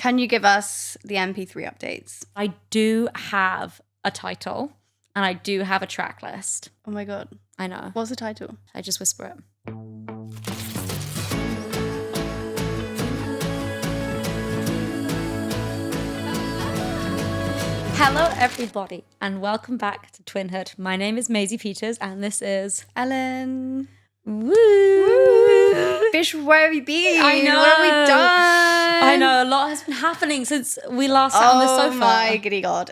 Can you give us the MP3 updates? I do have a title and I do have a track list. Oh my God. I know. What's the title? I just whisper it. Hello everybody and welcome back to Twinhood. My name is Maisie Peters and this is Ellen. Woo! Bish, where have you been? I know. What have we done? I know, a lot has been happening since we last sat on the sofa. Oh my goody God.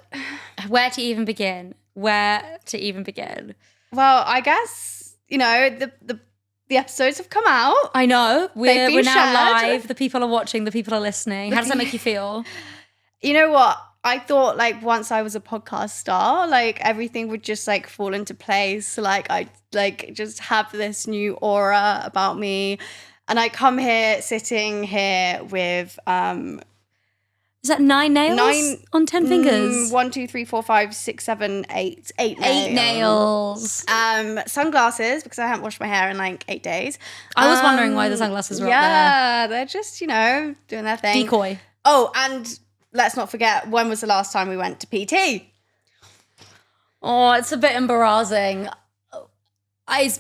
Where to even begin? Where to even begin? Well, I guess, you know, the episodes have come out. I know. We're now shared. live. The people are watching. The people are listening. How does that make you feel? You know what? I thought like once I was a podcast star, like everything would just like fall into place. Like I like just have this new aura about me. And I come here sitting here with Is that 9 nails on 10 fingers? 1, 2, 3, 4, 5, 6, 7, 8. 8 nails. Sunglasses because I haven't washed my hair in like 8 days. I was wondering why the sunglasses were up there. Yeah, they're just, you know, doing their thing. Decoy. Oh, and let's not forget, when was the last time we went to PT? Oh, it's a bit embarrassing. It's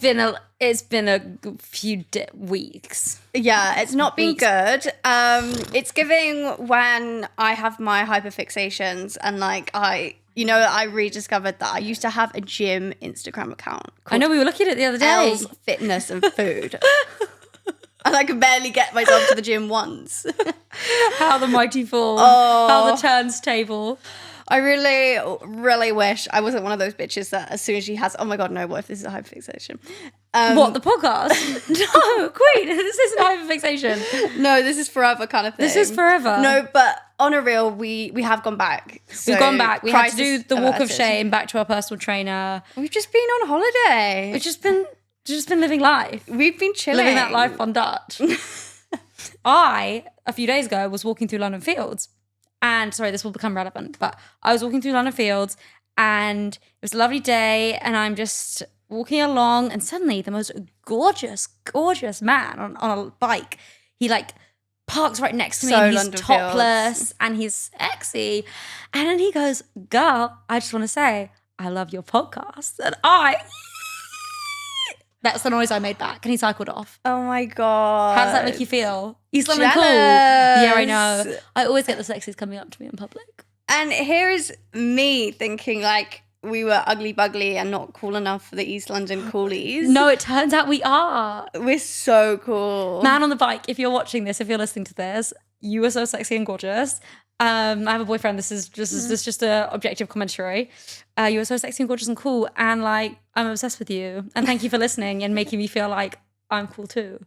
been a few weeks. Yeah, it's not been good. It's giving when I have my hyperfixations and like I rediscovered that I used to have a gym Instagram account. I know, we were looking at it the other day. Elle's Fitness and Food. And I could barely get myself to the gym once. How the mighty fall. How the turntable. I really, really wish I wasn't one of those bitches that as soon as she has, oh my God, no, what if this is a hyperfixation? What, the podcast? No, Queen, this isn't hyperfixation. No, this is forever kind of thing. This is forever. No, but on a real, we have gone back. So we've gone back. We had to do the walk of averted. shame back to our personal trainer. We've just been on holiday. We've just been living life. We've been chilling. Living that life on Dutch. A few days ago, was walking through London Fields. And sorry, this will become relevant, but I was walking through London Fields and it was a lovely day and I'm just walking along and suddenly the most gorgeous, gorgeous man on a bike, he like parks right next to me and he's London topless Fields. And he's sexy. And then he goes, girl, I just want to say, I love your podcast. And that's the noise I made back and he cycled off. Oh my God. How does that make you feel? East London cool. Jealous. Yeah, I know. I always get the sexies coming up to me in public. And here is me thinking like we were ugly bugly and not cool enough for the East London coolies. No, it turns out we are. We're so cool. Man on the bike, if you're watching this, if you're listening to this, you are so sexy and gorgeous. I have a boyfriend. This is just a objective commentary. You are so sexy and gorgeous and cool. And like, I'm obsessed with you. And thank you for listening and making me feel like I'm cool too.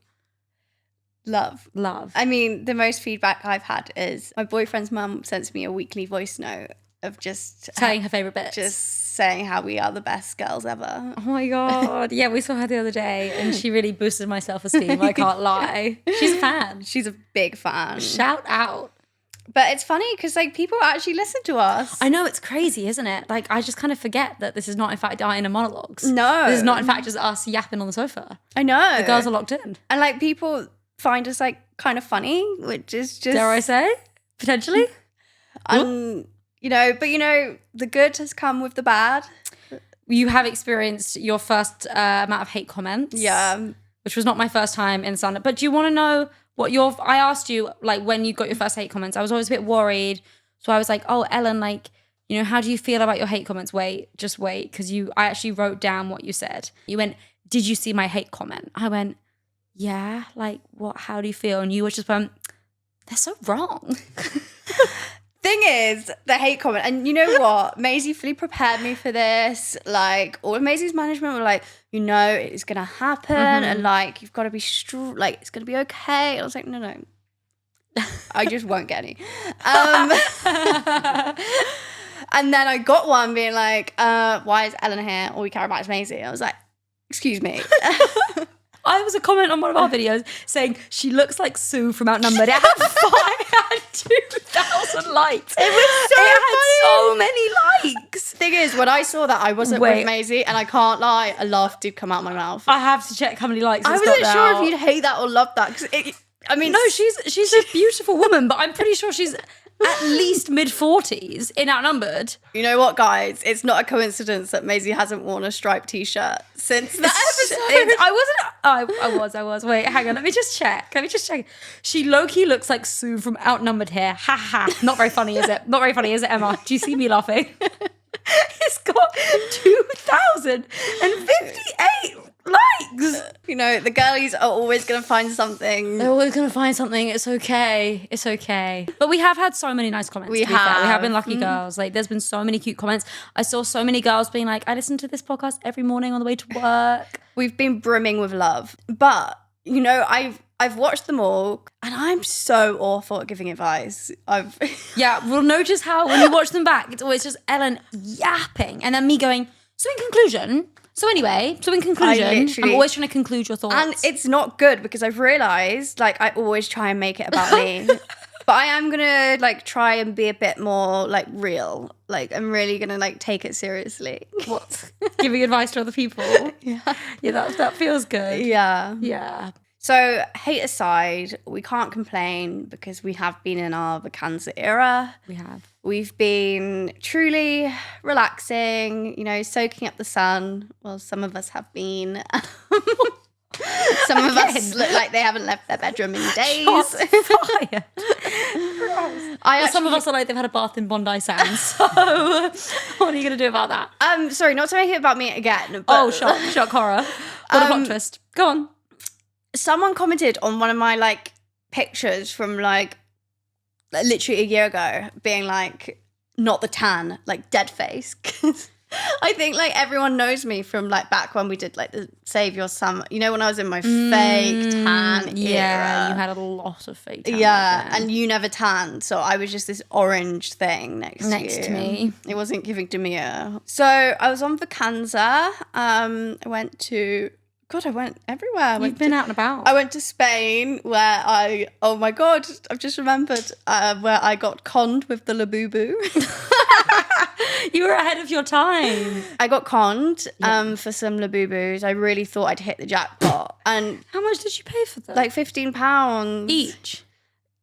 Love. I mean, the most feedback I've had is my boyfriend's mum sends me a weekly voice note of just telling her favourite bits. Just saying how we are the best girls ever. Oh my God. Yeah, we saw her the other day and she really boosted my self-esteem. I can't lie. She's a fan. She's a big fan. Shout out. But it's funny because like people actually listen to us. I know, it's crazy, isn't it? Like I just kind of forget that this is not in fact our inner monologues. No. This is not in fact just us yapping on the sofa. I know. The girls are locked in. And like people find us like kind of funny, which is just... Dare I say? Potentially? You know, but you know, the good has come with the bad. You have experienced your first amount of hate comments. Yeah. Which was not my first time in stand-up. But do you want to know what I asked you, like, when you got your first hate comments, I was always a bit worried. So I was like, oh, Ellen, like, you know, how do you feel about your hate comments? Just wait. Because I actually wrote down what you said. You went, did you see my hate comment? I went, yeah, like, what, how do you feel? And you were just went, they're so wrong. Thing is, the hate comment, and you know what? Maisie fully prepared me for this. Like, all of Maisie's management were like, you know, it's going to happen, and like, you've got to be like, it's going to be okay. I was like, no. I just won't get any. And then I got one being like, why is Ellen here? All we care about is Maisie. I was like, excuse me. I was a comment on one of our videos saying she looks like Sue from Outnumbered. It had 2,000 likes. It had so many likes. Thing is, when I saw that, I wasn't with Maisie, and I can't lie, a laugh did come out of my mouth. I have to check how many likes. I wasn't sure if you'd hate that or love that because I mean, No, she's a beautiful woman, but I'm pretty sure she's at least mid-40s in Outnumbered. you know what, guys? It's not a coincidence that Maisie hasn't worn a striped t-shirt since that episode. I was. Wait, hang on. Let me just check. She low-key looks like Sue from Outnumbered here. Ha ha. Not very funny, is it? Not very funny, is it, Emma? Do you see me laughing? It's got 2,058 likes. You know, the girlies are always going to find something. They're always going to find something. It's okay. It's okay. But we have had so many nice comments. We to be fair. have. We have been lucky girls. Like, there's been so many cute comments. I saw so many girls being like, I listen to this podcast every morning on the way to work. We've been brimming with love. But, you know, I've watched them all and I'm so awful at giving advice. Yeah, we'll notice how when you watch them back, it's always just Ellen yapping and then me going, so in conclusion, I'm always trying to conclude your thoughts. And it's not good because I've realised, like, I always try and make it about me. But I am going to, like, try and be a bit more, like, real. Like, I'm really going to, like, take it seriously. What? Giving advice to other people? Yeah. Yeah, that feels good. Yeah. Yeah. So, hate aside, we can't complain because we have been in our vacanza era. We have. We've been truly relaxing, you know, soaking up the sun. Well, some of us have been. Some of us look like they haven't left their bedroom in days. Fire. Some of us are like they've had a bath in Bondi Sands. So, what are you going to do about that? Sorry, not to make it about me again. But, shock horror. What a plot twist. Go on. Someone commented on one of my, like, pictures from, like, literally a year ago, being like, not the tan, like, dead face. I think, like, everyone knows me from, like, back when we did, like, the Save Your Summer. You know, when I was in my fake tan era. Yeah, you had a lot of fake tan. Yeah, and you never tanned. So I was just this orange thing next to me. It wasn't giving demure. So I was on vacanza. I went to... God, I went everywhere. You've been out and about. I went to Spain where oh my God, I've just remembered where I got conned with the Labubu. You were ahead of your time. I got conned for some Labubus. I really thought I'd hit the jackpot. And how much did you pay for them? Like £15. Each?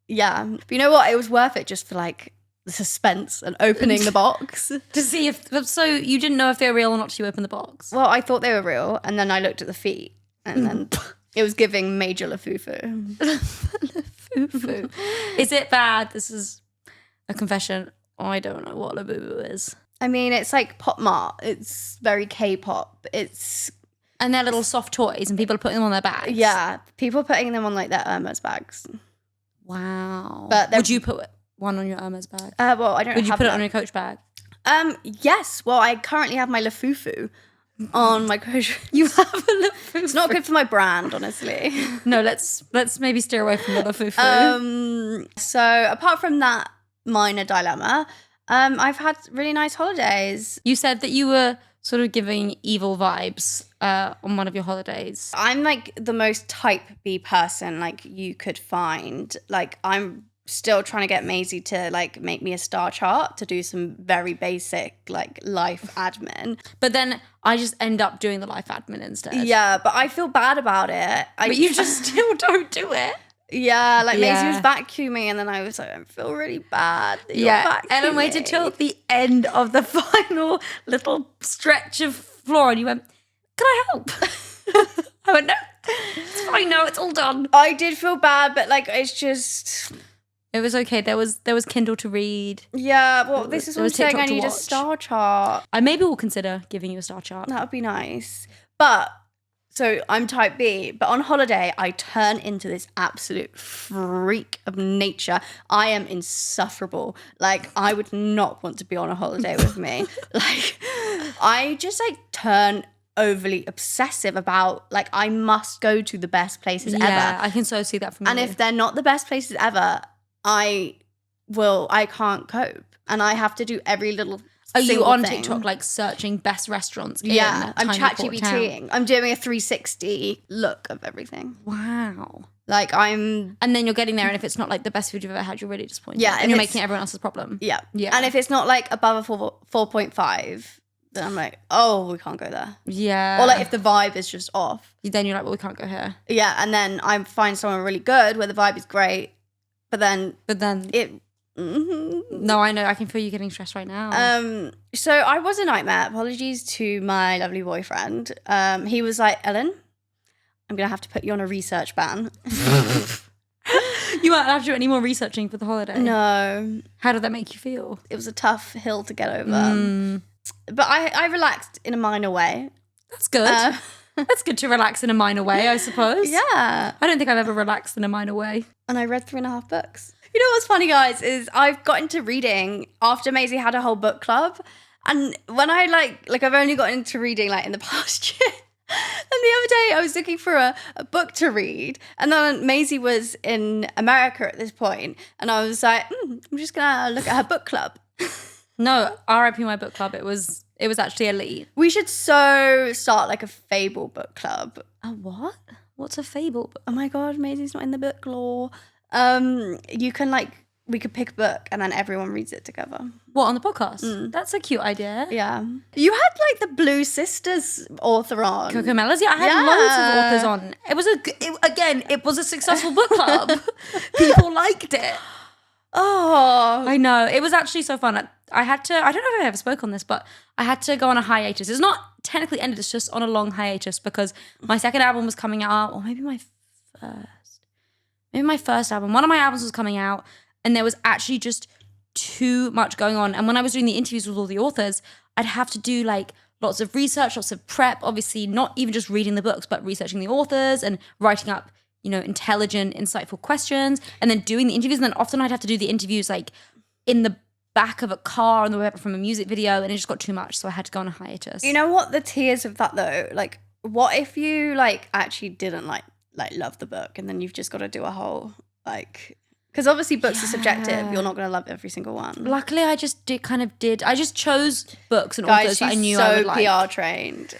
Yeah. But you know what? It was worth it just for like the suspense and opening the box. To see if... So you didn't know if they were real or not till you opened the box? Well, I thought they were real. And then I looked at the feet. And then it was giving major Lafufu. Lafufu. Is it bad? This is a confession. I don't know what Labubu is. I mean, it's like Pop Mart. It's very K-pop. And they're little soft toys and people are putting them on their bags. Yeah. People are putting them on like their Hermes bags. Wow. But would you put one on your Hermes bag? Well, I don't Would you have put that. it on your Coach bag? Yes. Well, I currently have my Lafufu on my Coach. You have a Lafufu? It's not good for my brand, honestly. No, let's maybe steer away from the Lafufu. So apart from that minor dilemma, I've had really nice holidays. You said that you were sort of giving evil vibes on one of your holidays. I'm like the most type B person like you could find. Like I'm still trying to get Maisie to like make me a star chart to do some very basic like life admin. But then I just end up doing the life admin instead. Yeah, but I feel bad about it. But you just still don't do it. Yeah, like Maisie was vacuuming and then I was like, I feel really bad that you're vacuuming. Ellen waited till the end of the final little stretch of floor and you went, can I help? I went, no, it's fine, no, it's all done. I did feel bad, but like it's just... It was okay. There was Kindle to read. Yeah, well, this is what I'm saying. I need a star chart. I maybe will consider giving you a star chart. That would be nice. But... So I'm type B, but on holiday, I turn into this absolute freak of nature. I am insufferable. Like, I would not want to be on a holiday with me. Like, I just like turn overly obsessive about, like, I must go to the best places ever. Yeah, I can so see that from you. And if they're not the best places ever, I can't cope. And I have to do every little... Are you on thing. TikTok like searching best restaurants? Yeah, I'm ChatGPTing. I'm doing a 360 look of everything. Wow. Like and then you're getting there and if it's not like the best food you've ever had, you're really disappointed. Yeah. And you're making it everyone else's problem. Yeah. Yeah. And if it's not like above a 4.5, then I'm like, oh, we can't go there. Yeah. Or like if the vibe is just off. Then you're like, well, we can't go here. Yeah, and then I find someone really good where the vibe is great, but then it. No, I know. I can feel you getting stressed right now. So I was a nightmare. Apologies to my lovely boyfriend. He was like, Ellen, I'm gonna have to put you on a research ban. You won't have to do any more researching for the holiday. No. How did that make you feel? It was a tough hill to get over. But I relaxed in a minor way. That's good. That's good to relax in a minor way, I suppose. Yeah. I don't think I've ever relaxed in a minor way. And I read 3.5 books. You know what's funny, guys, is I've got into reading after Maisie had a whole book club. And when I like I've only got into reading like in the past year. And the other day I was looking for a book to read. And then Maisie was in America at this point. And I was like, I'm just going to look at her book club. No, RIP my book club. It was actually elite. We should start like a fable book club. A what? What's a fable book? Oh my God, Maisie's not in the book law. You can we could pick a book and then everyone reads it together. What, on the podcast? That's a cute idea. Yeah. You had like the Blue Sisters author on. Coco Melody. I had loads of authors on. It was a successful book club. People liked it. Oh. I know. It was actually so fun. I don't know if I ever spoke on this, but I had to go on a hiatus. It's not technically ended, it's just on a long hiatus because my second album was coming out, or maybe my first album. One of my albums was coming out, and there was actually just too much going on. And when I was doing the interviews with all the authors, I'd have to do like lots of research, lots of prep, obviously not even just reading the books, but researching the authors and writing up, intelligent, insightful questions, and then doing the interviews. And then often I'd have to do the interviews like in the back of a car on the way up from a music video, and it just got too much. So I had to go on a hiatus. You know what the tears of that though? Like, what if you actually didn't like love the book, and then you've just got to do a whole because obviously books are subjective. You're not going to love every single one. Luckily, I just did. I just chose books and authors that I knew I would like. PR trained.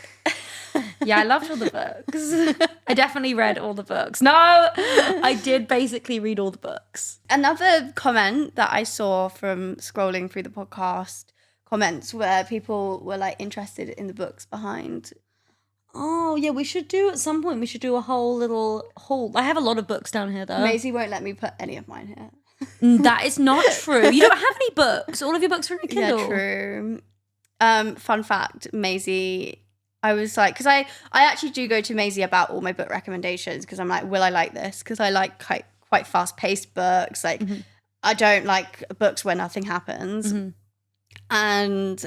Yeah, I loved all the books. I definitely read all the books. No, I did basically read all the books. Another comment that I saw from scrolling through the podcast comments where people were interested in the books behind. Oh, yeah, we should do at some point. We should do a whole little haul. I have a lot of books down here, though. Maisie won't let me put any of mine here. That is not true. You don't have any books. All of your books are in a Kindle. Yeah, true. Fun fact, Maisie, I was like, because I actually do go to Maisie about all my book recommendations because I'm like, will I like this? Because I like quite fast-paced books. I don't like books where nothing happens. And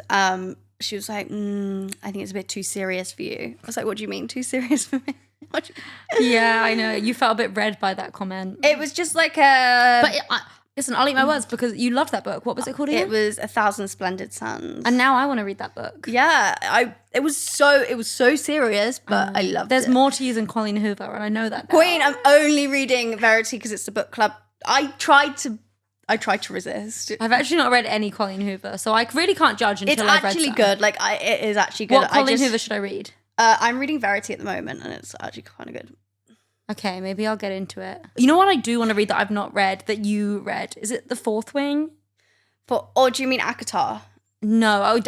she was like, I think it's a bit too serious for you. I was like, what do you mean too serious for me? Yeah, I know. You felt a bit read by that comment. It was just like a... But listen, I'll eat my words because you loved that book. What was it called again? It was 1,000 Splendid Suns. And now I want to read that book. Yeah, it was so serious, but I loved it. There's more to you than Colleen Hoover, and I know that now. Queen, I'm only reading Verity because it's the book club. I tried to resist. I've actually not read any Colleen Hoover, so I really can't judge until I've read some. It's actually good. It is actually good. What Colleen Hoover should I read? I'm reading Verity at the moment, and it's actually kind of good. Okay, maybe I'll get into it. You know what I do want to read that I've not read, that you read? Is it The Fourth Wing? Or do you mean Akatar? No, I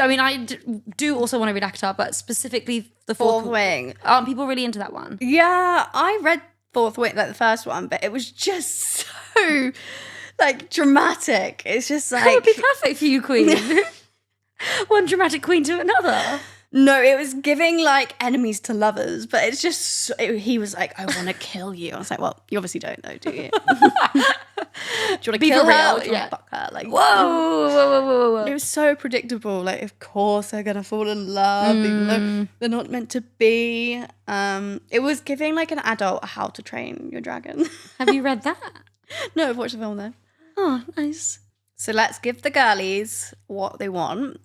do also want to read Akatar, but specifically The Fourth Wing. Aren't people really into that one? Yeah, I read Fourth Wing, the first one, but it was just so... dramatic. It's just That would be perfect for you, Queen. One dramatic queen to another. No, it was giving enemies to lovers, but it's just he was like, I want to kill you. I was like, well, you obviously don't though, do you? Do you want to kill her or do you want to fuck her? Whoa. It was so predictable. Of course they're gonna fall in love, even though they're not meant to be. It was giving an adult How to Train Your Dragon. Have you read that? No, I've watched the film though. Oh, nice. So let's give the girlies what they want.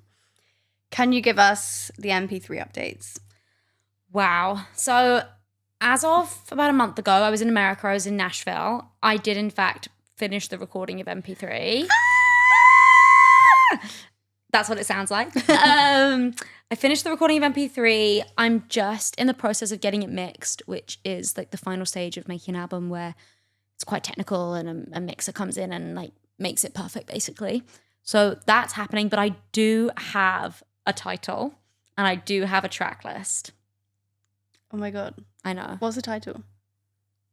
Can you give us the MP3 updates? Wow. So as of about a month ago, I was in America. I was in Nashville. I did, in fact, finish the recording of MP3. That's what it sounds like. I finished the recording of MP3. I'm just in the process of getting it mixed, which is the final stage of making an album where it's quite technical and a mixer comes in and makes it perfect, basically. So that's happening, but I do have a title. and I do have a track list. Oh my God. I know. What's the title?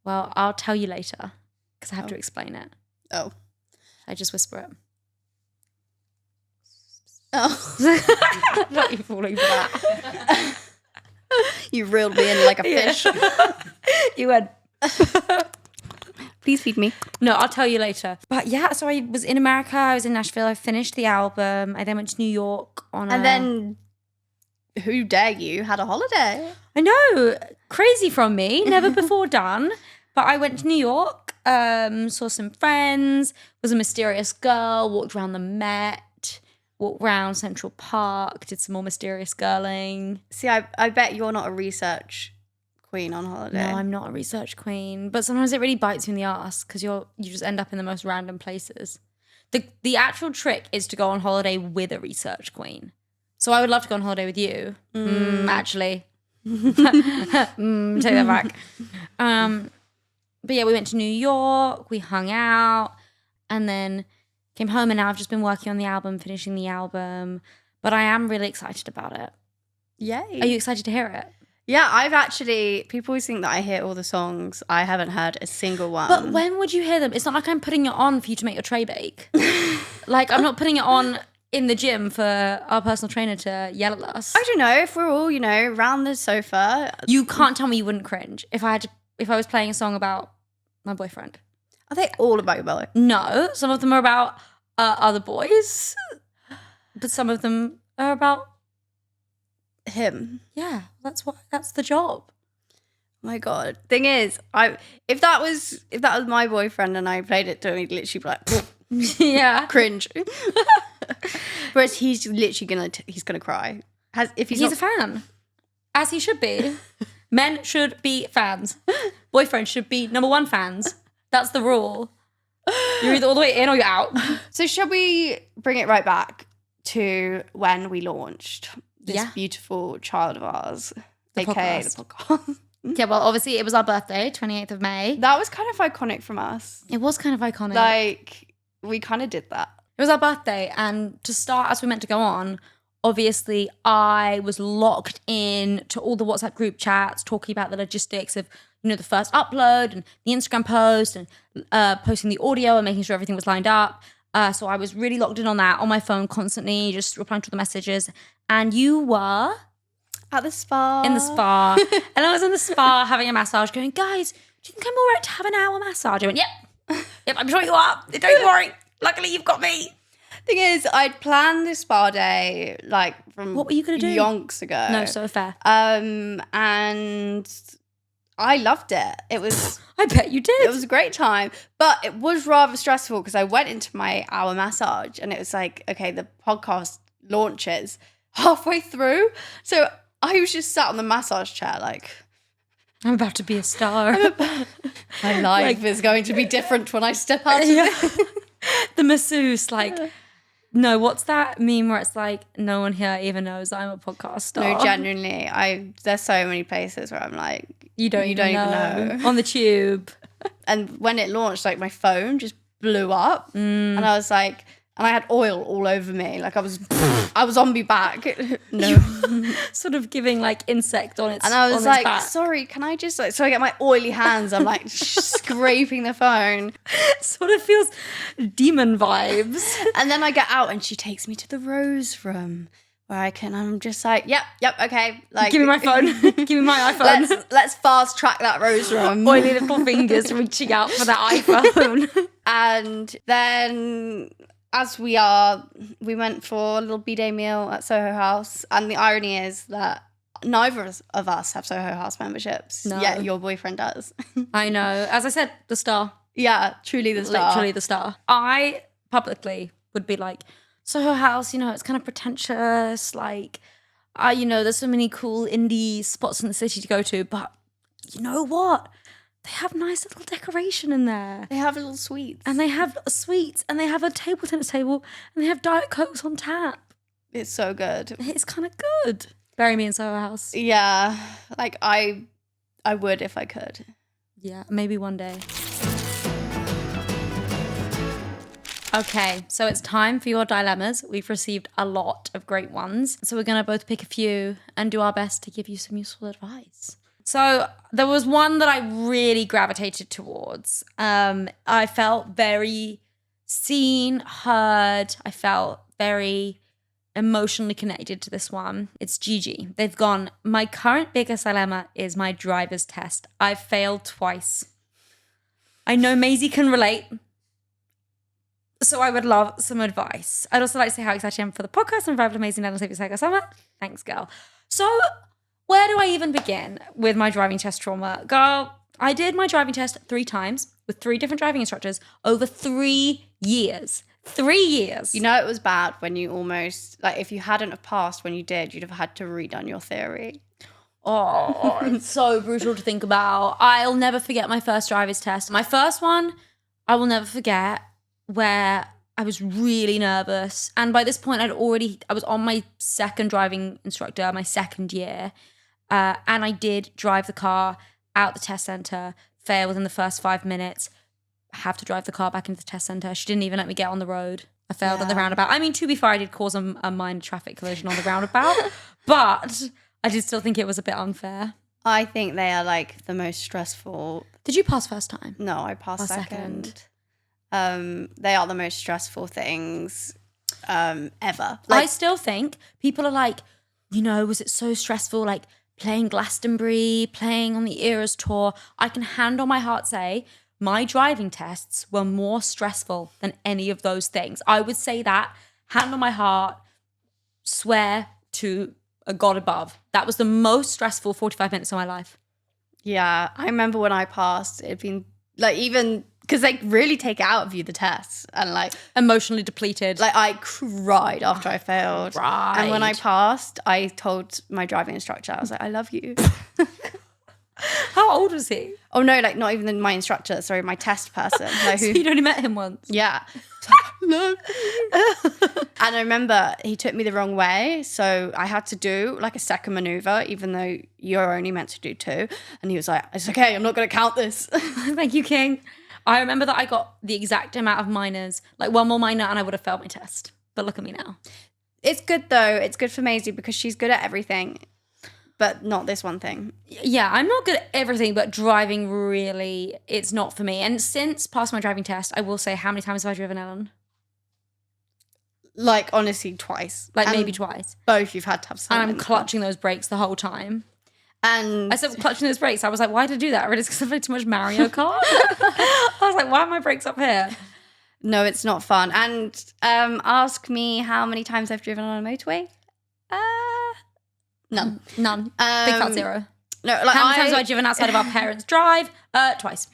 Well, I'll tell you later because I have to explain it. Oh. I just whisper it. Oh. Not you falling for that. You reeled me in like a fish. You went, please feed me. no, I'll tell you later. But yeah, so I was in America. I was in Nashville. I finished the album. I then went to New York And then, who dare you, had a holiday. I know, crazy from me, never before done. But I went to New York, saw some friends, was a mysterious girl, walked around the Met, walked around Central Park, did some more mysterious girling. See, I bet you're not a research queen on holiday. No, I'm not a research queen, but sometimes it really bites you in the ass because you just end up in the most random places. The actual trick is to go on holiday with a research queen. So I would love to go on holiday with you, actually. Take that back. But yeah, we went to New York, we hung out, and then came home, and now I've just been working on the album, finishing the album. But I am really excited about it. Yay. Are you excited to hear it? Yeah, people always think that I hear all the songs. I haven't heard a single one. But when would you hear them? It's not like I'm putting it on for you to make your tray bake. Like, I'm not putting it on in the gym for our personal trainer to yell at us. I don't know, if we're all, round the sofa. You can't tell me you wouldn't cringe if I was playing a song about my boyfriend. Are they all about your belly? No, some of them are about other boys, but some of them are about him. Yeah, that's the job. My God. Thing is, if that was my boyfriend and I played it to him, he'd literally be like, yeah, cringe. Whereas he's literally he's gonna cry. He's a fan, as he should be. Men should be fans. Boyfriends should be number one fans. That's the rule. You're either all the way in or you're out. So shall we bring it right back to when we launched this beautiful child of ours, aka the podcast? Yeah, well, obviously it was our birthday, 28th of May. That was kind of iconic from us. It was kind of iconic. Like, we kind of did that. It was our birthday, and to start as we meant to go on, obviously I was locked in to all the WhatsApp group chats talking about the logistics of, the first upload and the Instagram post and posting the audio and making sure everything was lined up. So I was really locked in on that, on my phone constantly, just replying to the messages. And you were... At the spa. In the spa. And I was in the spa having a massage going, guys, do you think I'm all right to have an hour massage? I went, yep, I'm sure you are. Don't worry. Luckily, you've got me. Thing is, I'd planned this spa day from what were you gonna do? Yonks ago. No, so fair. And I loved it. It was. I bet you did. It was a great time, but it was rather stressful because I went into my hour massage and it was like, okay, the podcast launches halfway through, so I was just sat on the massage chair like, I'm about to be a star. My life is going to be different when I step out of the masseuse, no, what's that meme where it's like, no one here even knows I'm a podcast star? No, genuinely, there's so many places where I'm like, you don't even know. On the tube. And when it launched, my phone just blew up, and I was like, and I had oil all over me, I was on my back. No, sort of giving insect on its. And I was like, sorry, can I just so I get my oily hands? I'm scraping the phone. Sort of feels demon vibes. And then I get out, and she takes me to the rose room where I'm just like, yep, okay. Give me my phone. Give me my iPhone. Let's fast track that rose room. Oily little fingers reaching out for that iPhone. And then, as we went for a little B-Day meal at Soho House. And the irony is that neither of us have Soho House memberships. No. Yet your boyfriend does. I know. As I said, the star. Yeah, truly the star. Literally the star. I publicly would be like, Soho House, it's kind of pretentious. There's so many cool indie spots in the city to go to. But you know what? They have nice little decoration in there. They have little sweets. And they have sweets. And they have a table tennis table. And they have Diet Cokes on tap. It's so good. It's kind of good. Bury me in Soho House. Yeah. I would if I could. Yeah, maybe one day. Okay, so it's time for your dilemmas. We've received a lot of great ones. So we're going to both pick a few and do our best to give you some useful advice. So there was one that I really gravitated towards. I felt very seen, heard. I felt very emotionally connected to this one. It's Gigi. They've gone, my current biggest dilemma is my driver's test. I've failed twice. I know Maisie can relate. So I would love some advice. I'd also like to say how excited I am for the podcast and arrived amazing and save you psycho summer. Thanks, girl. So where do I even begin with my driving test trauma? Girl, I did my driving test 3 times with 3 different driving instructors over 3 years. 3 years. You know it was bad when you almost, like if you hadn't have passed when you did, you'd have had to redone your theory. Oh, it's so brutal to think about. I'll never forget my first driver's test. My first one, I will never forget, where I was really nervous. And by this point, I was on my second driving instructor, my second year. And I did drive the car out the test center, fail within the first 5 minutes, have to drive the car back into the test center. She didn't even let me get on the road. I failed at the roundabout. I mean, to be fair, I did cause a minor traffic collision on the roundabout, but I did still think it was a bit unfair. I think they are like the most stressful. Did you pass first time? No, I passed second. They are the most stressful things ever. I still think people are like, was it so stressful, like playing Glastonbury, playing on the Eras tour? I can hand on my heart say my driving tests were more stressful than any of those things. I would say that, hand on my heart, swear to a God above. That was the most stressful 45 minutes of my life. Yeah, I remember when I passed, it'd been like, even because they really take out of you the tests, and like emotionally depleted. Like I cried after I failed. Right. And when I passed, I told my driving instructor, I was like, I love you. How old was he? Oh no, like not even my instructor, sorry, my test person. Like, so you'd only met him once? Yeah. No. And I remember he took me the wrong way, so I had to do like a second maneuver, even though you're only meant to do 2. And he was like, it's okay, I'm not going to count this. Thank you, King. I remember that I got the exact amount of minors, like 1 more minor and I would have failed my test. But look at me now. It's good though. It's good for Maisie because she's good at everything, but not this one thing. Yeah, I'm not good at everything, but driving really, it's not for me. And since passing my driving test, I will say, how many times have I driven, Ellen? Like honestly, twice. Like maybe twice. Both you've had to have some. And I'm clutching those brakes the whole time. And I started clutching those brakes. I was like, why did I do that? I realized because I played too much Mario Kart. I was like, why are my brakes up here? No, it's not fun. And ask me how many times I've driven on a motorway. None. None. Big fat 0. No, like how many times have I driven outside of our parents' drive? Twice.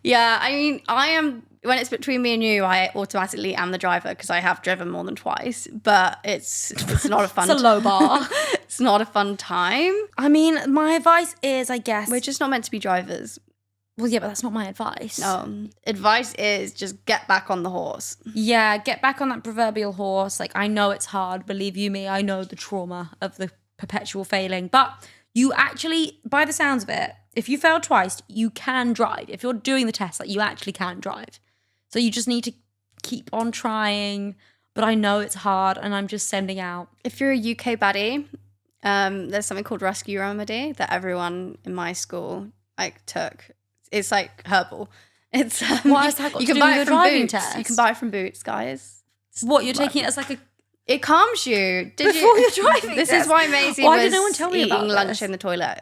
Yeah, I mean, I am, when it's between me and you, I automatically am the driver because I have driven more than twice, but it's not a fun It's a low bar. It's not a fun time. I mean, my advice is, I guess, we're just not meant to be drivers. Well, yeah, but that's not my advice. Advice is just get back on the horse. Yeah, get back on that proverbial horse. Like, I know it's hard, believe you me, I know the trauma of the perpetual failing, but you actually, by the sounds of it, if you fail twice, you can drive. If you're doing the test, like, you actually can drive. So you just need to keep on trying. But I know it's hard, and I'm just sending out. If you're a UK baddie, there's something called Rescue Remedy that everyone in my school like took. It's like herbal. It's what has that got you to can do buy with it a from driving Boots. test? You can buy it from Boots, guys. What, you're taking it as like a... It calms you. Before you're driving This test? is why Maisie Why was did no one tell me eating about lunch this? in the toilet.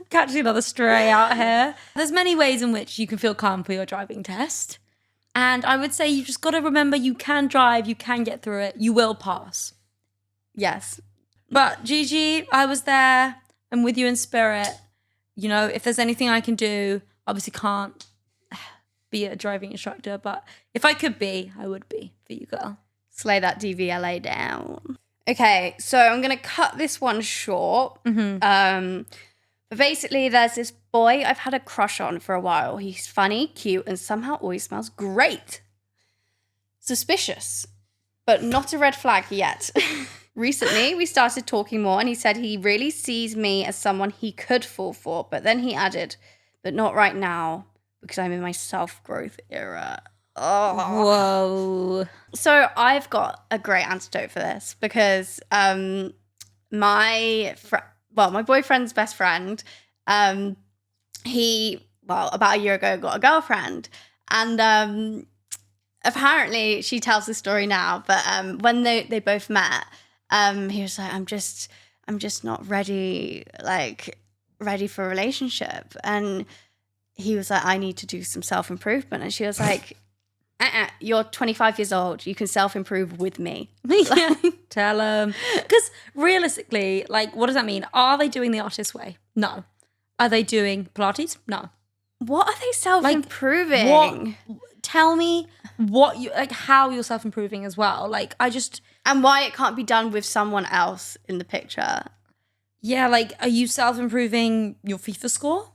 Catching another stray out here. There's many ways in which you can feel calm for your driving test. And I would say you just got to remember you can drive, you can get through it, you will pass. Yes. But Gigi, I was there. I'm with you in spirit. You know, if there's anything I can do, obviously can't be a driving instructor, but if I could be, I would be for you, girl. Slay that DVLA down. Okay, so I'm going to cut this one short. Mm-hmm. But basically, there's this boy I've had a crush on for a while. He's funny, cute, and somehow always smells great. Suspicious, but not a red flag yet. Recently, we started talking more, and he said he really sees me as someone he could fall for, but then he added, but not right now. because I'm in my self-growth era. Oh. Whoa. So I've got a great antidote for this because my boyfriend's best friend, he, about a year ago got a girlfriend, and apparently she tells the story now, but when they both met, he was like, I'm just not ready for a relationship. And he was like, I need to do some self-improvement. And she was like, you're 25 years old. You can self-improve with me. Yeah, tell them. Because realistically, like, what does that mean? Are they doing the artist way? No. Are they doing Pilates? No. What are they self-improving? What? Tell me what you like. How you're self-improving as well. Like, and why it can't be done with someone else in the picture. Yeah, like, are you self-improving your FIFA score?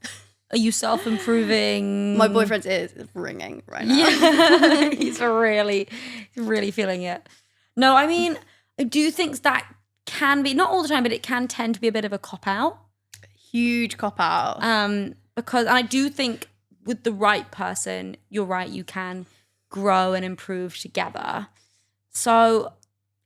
Are you self-improving? My boyfriend's ear is ringing right now. Yeah, he's really feeling it. No, I mean, I do think that can be, not all the time, but it can tend to be a bit of a cop-out. Huge cop-out. Because I do think with the right person, you're right, you can grow and improve together. So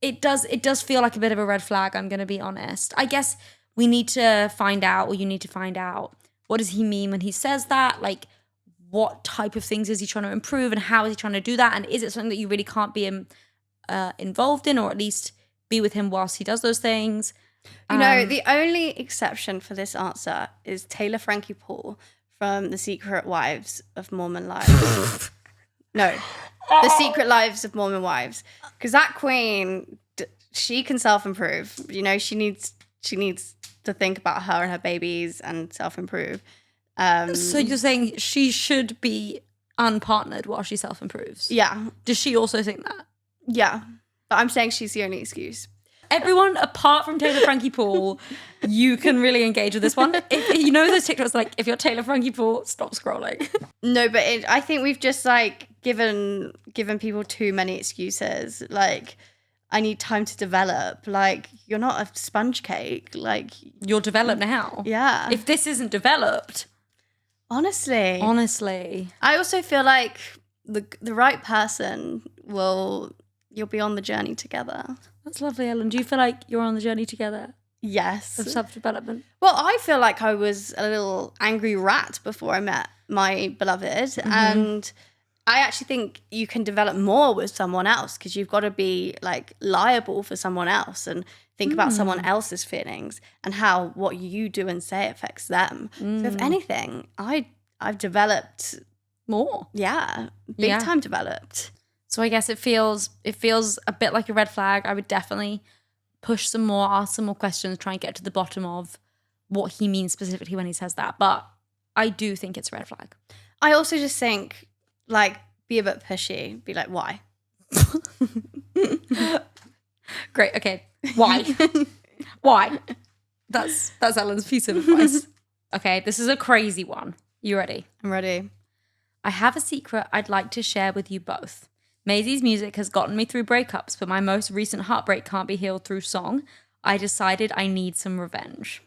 it does feel like a bit of a red flag, I'm going to be honest. I guess we need to find out, or you need to find out, what does he mean when he says that? Like, what type of things is he trying to improve, and how is he trying to do that? And is it something that you really can't be involved in, or at least be with him whilst he does those things? You know, the only exception for this answer is Taylor Frankie Paul from The Secret Wives of Mormon Lives. No, The Secret Lives of Mormon Wives. Because that queen, she can self-improve. You know, she needs to think about her and her babies and self-improve. So you're saying she should be unpartnered while she self-improves? Yeah. Does she also think that? Yeah. But I'm saying she's the only excuse. Everyone, apart from Taylor Frankie Paul, you can really engage with this one. If, you know those TikToks, like, if you're Taylor Frankie Paul, stop scrolling. No, but I think we've just, like, given people too many excuses. Like, I need time to develop. Like, you're not a sponge cake. Like, you're developed now. Yeah. If this isn't developed. Honestly. I also feel like the right person you'll be on the journey together. That's lovely, Ellen. Do you feel like you're on the journey together? Yes. Of self-development? Well, I feel like I was a little angry rat before I met my beloved. Mm-hmm. And I actually think you can develop more with someone else, because you've got to be, like, liable for someone else and think about someone else's feelings and how what you do and say affects them. So if anything, I've developed more. Yeah. Big time developed. So I guess it feels a bit like a red flag. I would definitely push some more, ask some more questions, try and get to the bottom of what he means specifically when he says that. But I do think it's a red flag. I also just think, like, be a bit pushy. Be like, why? Great. Okay. Why? Why? That's Ellen's piece of advice. Okay, this is a crazy one. You ready? I'm ready. I have a secret I'd like to share with you both. Maisie's music has gotten me through breakups, but my most recent heartbreak can't be healed through song. I decided I need some revenge.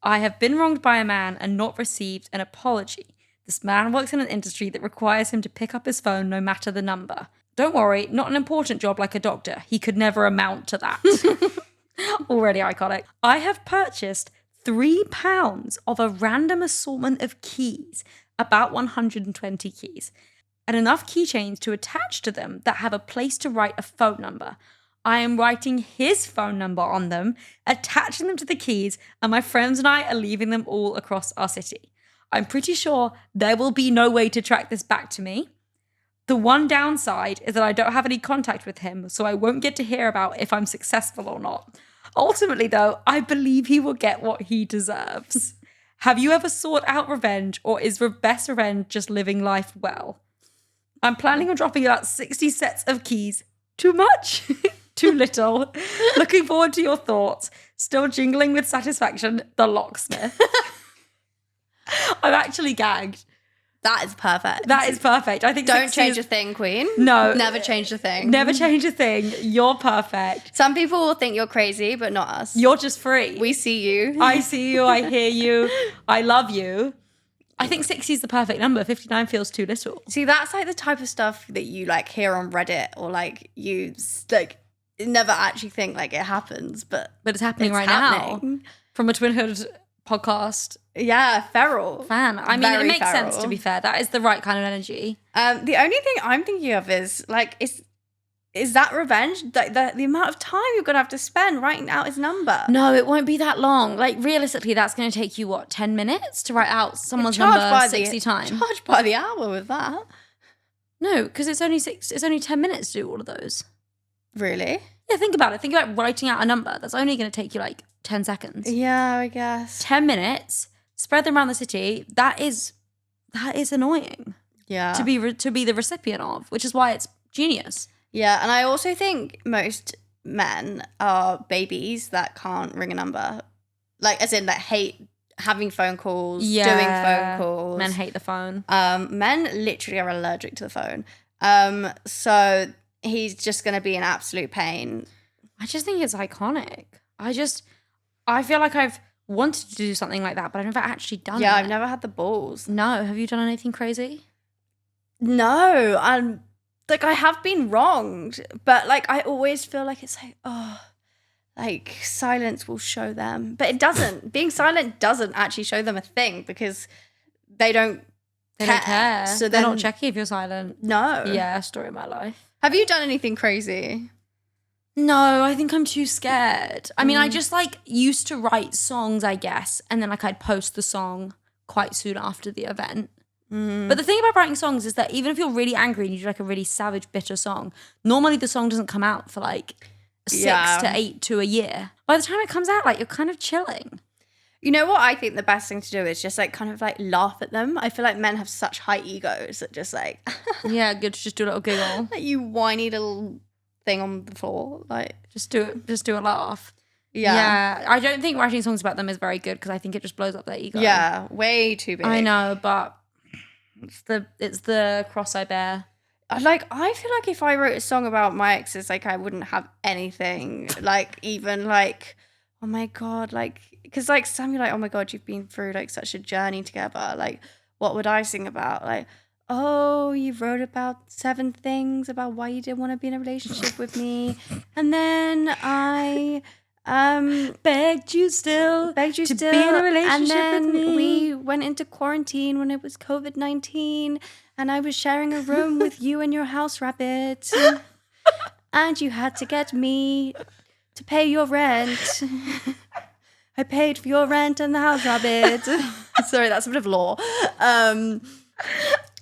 I have been wronged by a man and not received an apology. This man works in an industry that requires him to pick up his phone no matter the number. Don't worry, not an important job like a doctor. He could never amount to that. Already iconic. I have purchased £3 of a random assortment of keys, about 120 keys, and enough keychains to attach to them that have a place to write a phone number. I am writing his phone number on them, attaching them to the keys, and my friends and I are leaving them all across our city. I'm pretty sure there will be no way to track this back to me. The one downside is that I don't have any contact with him, so I won't get to hear about if I'm successful or not. Ultimately, though, I believe he will get what he deserves. Have you ever sought out revenge, or is best revenge just living life well? I'm planning on dropping about 60 sets of keys. Too much? Too little? Looking forward to your thoughts. Still jingling with satisfaction, the locksmith. I'm actually gagged. That is perfect. That is perfect. I think don't change a thing, Queen. No. Never change a thing. Never change a thing. You're perfect. Some people will think you're crazy, but not us. You're just free. We see you. I see you. I hear you. I love you. I think 60 is the perfect number. 59 feels too little. See, that's like the type of stuff that you like hear on Reddit or like you like never actually think like it happens, but it's happening happening. Now from a Twinhood podcast. Yeah, feral fan. I mean, Very it makes feral. sense, to be fair. That is the right kind of energy. The only thing I'm thinking of is like is that revenge? Like the amount of time you're gonna have to spend writing out his number. No, it won't be that long. Like realistically, that's going to take you 10 minutes to write out someone's Charge number by 60 times. Charge by the hour with that. No, because it's only 10 minutes to do all of those. Really? Yeah, think about it. Think about writing out a number. That's only going to take you like 10 seconds. Yeah, I guess. 10 minutes, spread them around the city. That is annoying. Yeah. To be the recipient of, which is why it's genius. Yeah, and I also think most men are babies that can't ring a number. Like, as in, that hate having phone calls, doing phone calls. Men hate the phone. Men literally are allergic to the phone. So he's just going to be an absolute pain. I just think it's iconic. I feel like I've wanted to do something like that, but I've never actually done it. Yeah, I've never had the balls. No, have you done anything crazy? No, like I have been wronged, but like I always feel like it's like, oh, like silence will show them, but it doesn't. Being silent doesn't actually show them a thing because they don't care. So they're not checking if you're silent. No. Yeah, story of my life. Have you done anything crazy? No, I think I'm too scared. I mean, I just like used to write songs, I guess, and then like I'd post the song quite soon after the event. But the thing about writing songs is that even if you're really angry and you do like a really savage, bitter song, normally the song doesn't come out for like 6 to 8 to a year. By the time it comes out, like you're kind of chilling. You know what I think the best thing to do is just like kind of like laugh at them. I feel like men have such high egos that just like yeah, good to just do a little giggle. Like you whiny little thing on the floor, like just do a laugh. Yeah. I don't think writing songs about them is very good because I think it just blows up their ego. Yeah, way too big. I know, but it's the cross I bear. Like, I feel like if I wrote a song about my exes, like I wouldn't have anything, like even like, oh my God, like, because like some you're like, oh my God, you've been through like such a journey together. Like, what would I sing about? Like, oh, you wrote about 7 things about why you didn't want to be in a relationship with me. And then I begged you still to be in a relationship with me. We went into quarantine when it was COVID-19 and I was sharing a room with you and your house rabbit. And you had to get me to pay your rent. I paid for your rent and the house rabbit. Sorry, that's a bit of lore.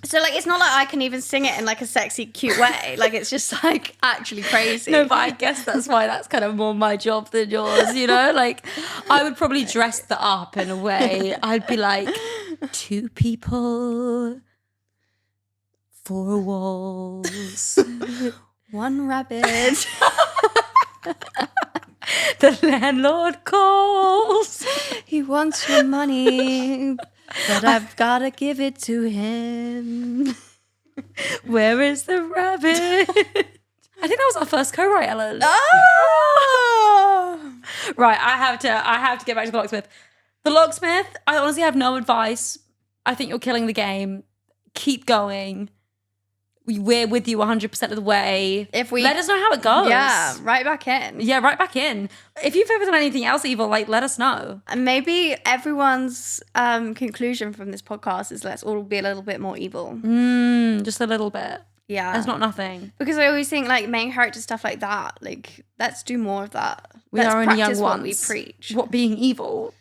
So, like, it's not like I can even sing it in, like, a sexy, cute way. Like, it's just, like, actually crazy. No, but I guess that's why that's kind of more my job than yours, you know? Like, I would probably dress that up in a way. I'd be like, 2 people, 4 walls, 1 rabbit. The landlord calls. He wants your money, but I've got to give it to him. Where is the rabbit? I think that was our first co-write, Ellen. Oh! Right, I have to get back to the locksmith. The locksmith, I honestly have no advice. I think you're killing the game. Keep going. We're with you 100% of the way. Let us know how it goes. Yeah, right back in. Yeah, right back in. If you've ever done anything else evil, like, let us know. And maybe everyone's conclusion from this podcast is let's all be a little bit more evil. Just a little bit. Yeah. It's not nothing. Because I always think, like, main character stuff like that, like, let's do more of that. We let's are only young practice ones. what we preach. What being evil?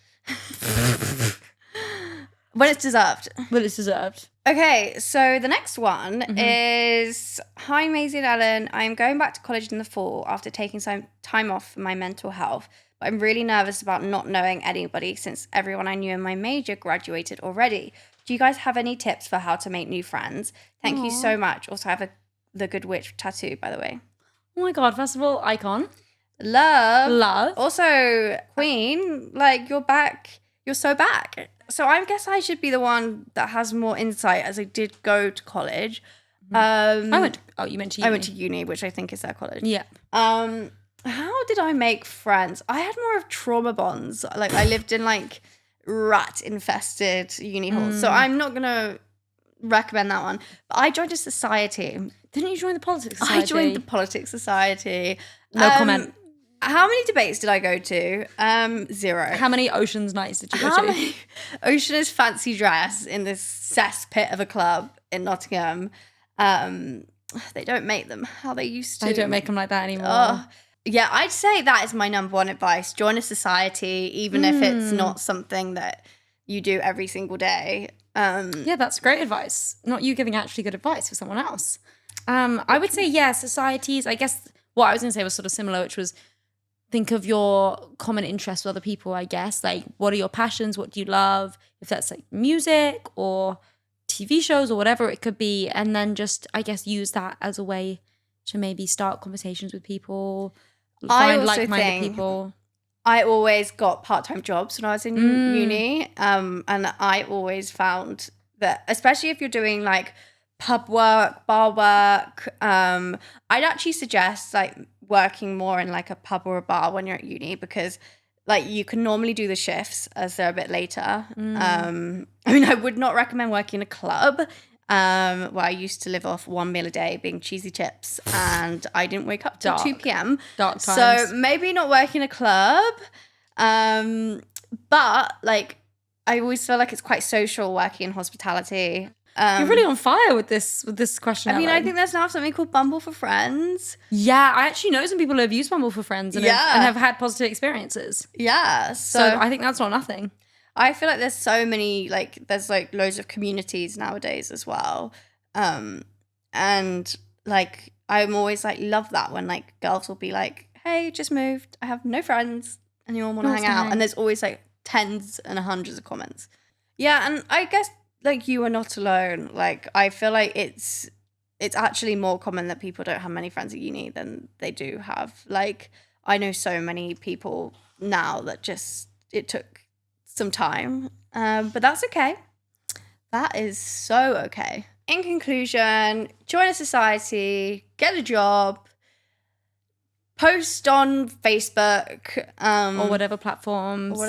When it's deserved. When it's deserved. Okay, so the next one is, hi Maisie and Ellen, I'm going back to college in the fall after taking some time off for my mental health, but I'm really nervous about not knowing anybody since everyone I knew in my major graduated already. Do you guys have any tips for how to make new friends? Thank you so much. Also, I have the Good Witch tattoo, by the way. Oh my God, first of all, icon. Love. Also, Queen, like, you're back. You're so back. So I guess I should be the one that has more insight as I did go to college. You went to uni. I went to uni, which I think is their college. Yeah. How did I make friends? I had more of trauma bonds. Like I lived in like rat infested uni halls. So I'm not gonna recommend that one. But I joined a society. Didn't you join the politics society? I joined the politics society. No comment. How many debates did I go to? 0. How many Oceans nights did you go to? Ocean's fancy dress in this cesspit of a club in Nottingham. They don't make them how they used to. They don't make them like that anymore. Yeah, I'd say that is my number one advice. Join a society, even if it's not something that you do every single day. Yeah, that's great advice. Not you giving actually good advice for someone else. I would say, yeah, societies. I guess what I was going to say was sort of similar, which was think of your common interests with other people, I guess. Like, what are your passions? What do you love? If that's like music or TV shows or whatever it could be. And then just, I guess, use that as a way to maybe start conversations with people, find like-minded people. I always got part-time jobs when I was in uni. And I always found that, especially if you're doing like pub work, bar work, I'd actually suggest like working more in like a pub or a bar when you're at uni, because like you can normally do the shifts as they're a bit later. I mean, I would not recommend working in a club where I used to live off one meal a day being cheesy chips, and I didn't wake up till 2 p.m. Dark times. So maybe not working in a club. But like I always feel like it's quite social working in hospitality. You're really on fire with this question. I mean, Ellen. I think there's now something called Bumble for Friends. Yeah, I actually know some people who have used Bumble for Friends and have had positive experiences. Yeah. So I think that's not nothing. I feel like there's so many, like, there's like loads of communities nowadays as well. And like, I'm always like, love that when like girls will be like, hey, just moved. I have no friends. Anyone want to hang out? And there's always like tens and hundreds of comments. Yeah. And I guess like you are not alone. Like, I feel like it's actually more common that people don't have many friends at uni than they do have. Like, I know so many people now that just, it took some time, but that's okay. That is so okay. In conclusion, join a society, get a job, post on Facebook, or whatever platforms.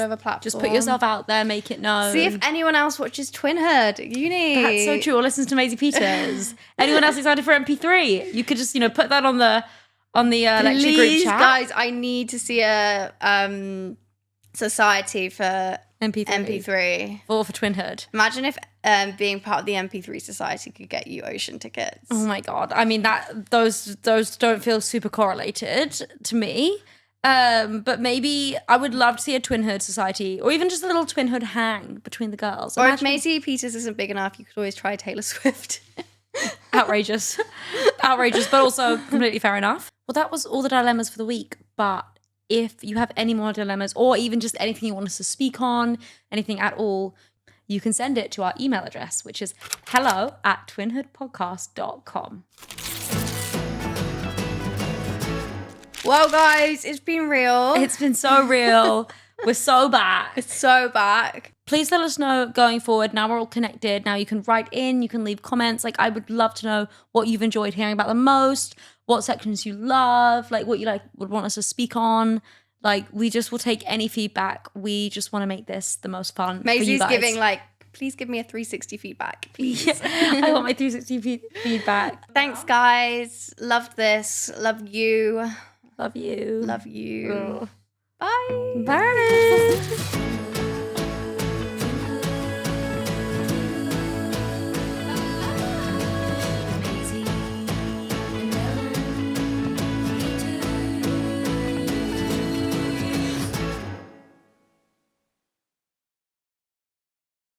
Just put yourself out there, make it known. See if anyone else watches Twinhood at uni. That's so true. Or listens to Maisie Peters. Anyone else excited for MP3? You could just, put that on the lecture group chat. Guys, I need to see a society for MP3. Or for Twinhood. Imagine if being part of the MP3 society could get you ocean tickets. Oh my God. I mean, those don't feel super correlated to me. But maybe I would love to see a Twinhood society, or even just a little Twinhood hang between the girls. Or if Maisie Peters isn't big enough, you could always try Taylor Swift. Outrageous, but also completely fair enough. Well, that was all the dilemmas for the week. But if you have any more dilemmas, or even just anything you want us to speak on, anything at all, you can send it to our email address, which is hello@twinhoodpodcast.com. Well, guys, it's been real. It's been so real. We're so back. It's so back. Please let us know going forward. Now we're all connected. Now you can write in, you can leave comments. Like, I would love to know what you've enjoyed hearing about the most, what sections you love, like what you would want us to speak on. Like, we just will take any feedback. We just want to make this the most fun. Maisie's giving please give me a 360 feedback, please. Yeah, I want my 360 feedback. Thanks, guys. Loved this. Love you. Love you. Love you. Oh. Bye. Bye.